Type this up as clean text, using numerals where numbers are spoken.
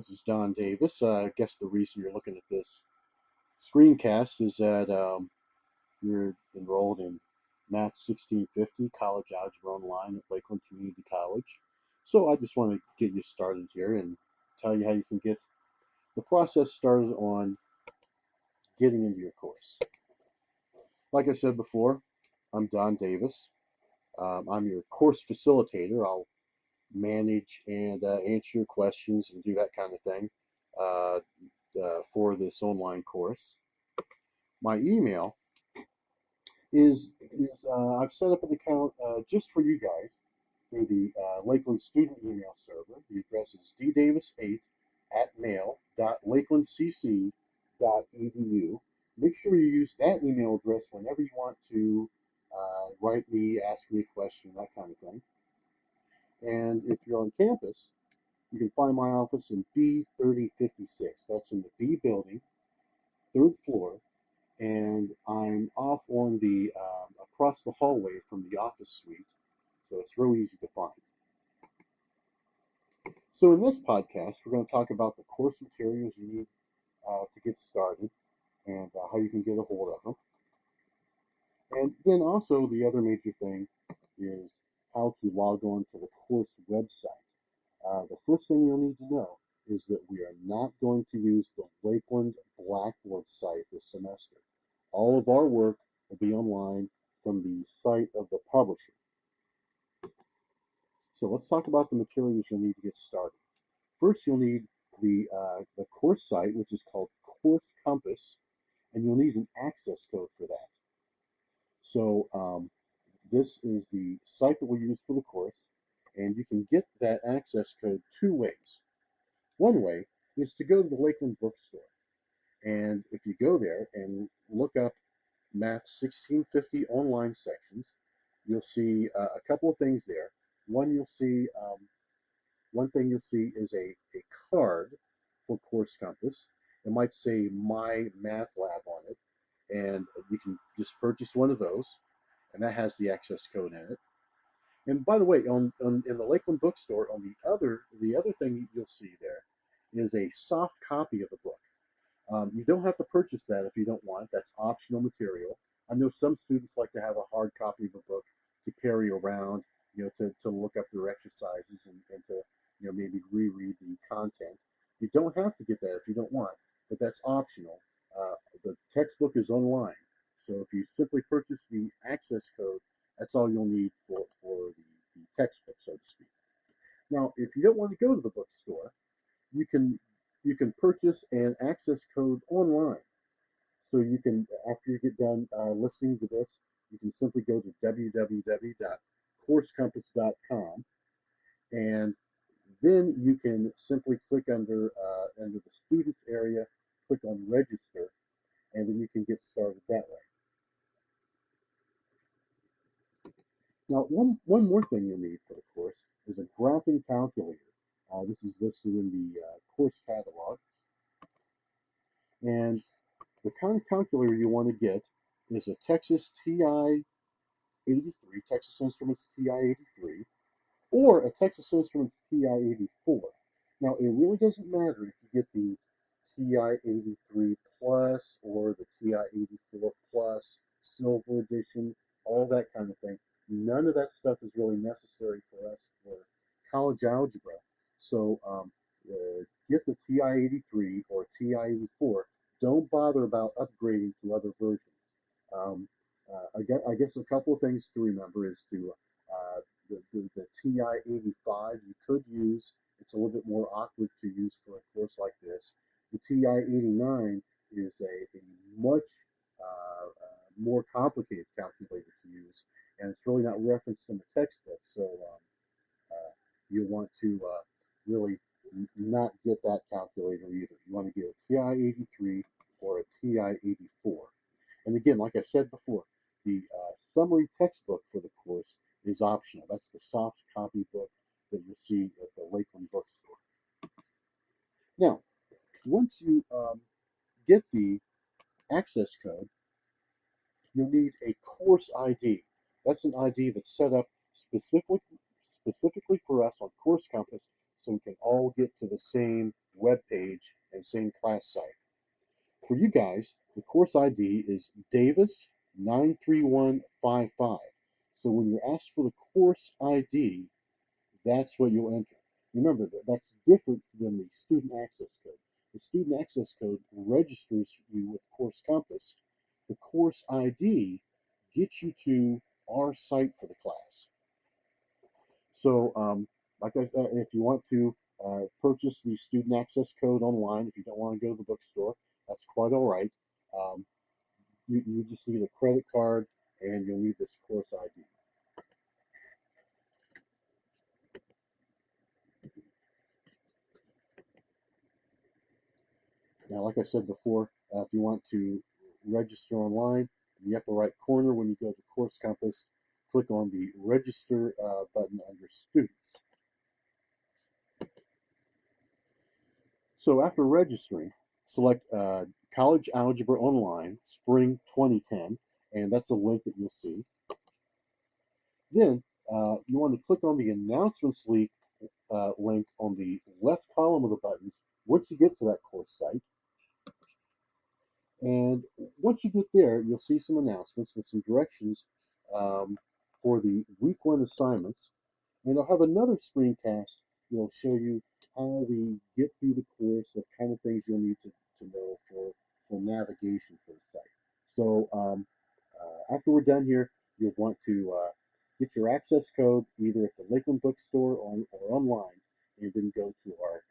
This is Don Davis. I guess the reason you're looking at this screencast is that you're enrolled in Math 1650 College Algebra Online at Lakeland Community College. So I just want to get you started here and tell you how you can get the process started on getting into your course. Like I said before, I'm Don Davis. I'm your course facilitator. I'll manage and answer your questions and do that kind of thing uh, for this online course. My email is I've set up an account just for you guys through the Lakeland student email server. The address is ddavis8@mail.lakelandcc.edu. Make sure you use that email address whenever you want to write me, ask me a question, that kind of thing. And if you're on campus, you can find my office in B3056. That's in the B building, third floor, and I'm off on the across the hallway from the office suite, so it's real easy to find. So in this podcast, we're going to talk about the course materials you need to get started and how you can get a hold of them. And then also the other major thing is how to log on to the course website. The first thing you'll need to know is that we are not going to use the Lakeland Blackboard site this semester. All of our work will be online from the site of the publisher. So let's talk about the materials you'll need to get started. First, you'll need the course site, which is called Course Compass, and you'll need an access code for that. So this is the site that we use for the course, and you can get that access code two ways. One way is to go to the Lakeland bookstore, and if you go there and look up Math 1650 online sections, you'll see a couple of things there. One you'll see, one thing you'll see is a card for Course Compass. It might say My Math Lab on it, and you can just purchase one of those, and that has the access code in it. And by the way, in the Lakeland bookstore, on the other thing you'll see there is a soft copy of the book. You don't have to purchase that if you don't want. That's optional material. I know some students like to have a hard copy of a book to carry around, to look up their exercises and to, maybe reread the content. You don't have to get that if you don't want, but that's optional. The textbook is online, so if you simply purchase the access code, that's all you'll need for the textbook, so to speak. Now, if you don't want to go to the bookstore, you can you can purchase an access code online. So you can, after you get done listening to this, you can simply go to www.coursecompass.com, and then you can simply click under the students area, click on register, and then you can get started that way. Now, one more thing you'll need for the course is a graphing calculator. This is listed in the course catalog. And the kind of calculator you want to get is a Texas TI-83, Texas Instruments TI-83, or a Texas Instruments TI-84. Now, it really doesn't matter if you get the TI-83 Plus or the TI-84 Plus, Silver Edition, all that kind of thing. None of that stuff is really necessary for us for college algebra. So get the TI-83 or TI-84. Don't bother about upgrading to other versions. Um, I guess a couple of things to remember is the TI-85 you could use. It's a little bit more awkward to use for a course like this. The TI-89 is a much more complicated calculator to use, and it's really not referenced in the textbook. So you want to really not get that calculator either. You want to get a TI-83 or a TI-84. And again, like I said before, the summary textbook for the course is optional. That's the soft copy book that you'll see at the Lakeland bookstore. Now, once you get the access code, you'll need a course ID. That's an ID that's set up specifically for us on Course Compass, so we can all get to the same web page and same class site. For you guys, the course ID is Davis 93155. So when you're asked for the course ID, that's what you'll enter. Remember that that's different than the student access code. The student access code registers you with Course Compass. The course ID gets you to our site for the class. So, like I said, if you want to purchase the student access code online, if you don't want to go to the bookstore, that's quite all right. Um, you just need a credit card and you'll need this course ID. Now, like I said before, if you want to register online, in the upper right corner when you go to Course Compass, click on the Register button under Students. So after registering, select College Algebra Online, Spring 2010, and that's a link that you'll see. Then you want to click on the Announcements link on the left column of the buttons once you get to that course site. And once you get there, you'll see some announcements with some directions um, for the week one assignments. And I'll have another screencast that'll show you how we get through the course, what kind of things you'll need to know for navigation for the site. So after we're done here, you'll want to get your access code either at the Lakeland bookstore or online, and then go to our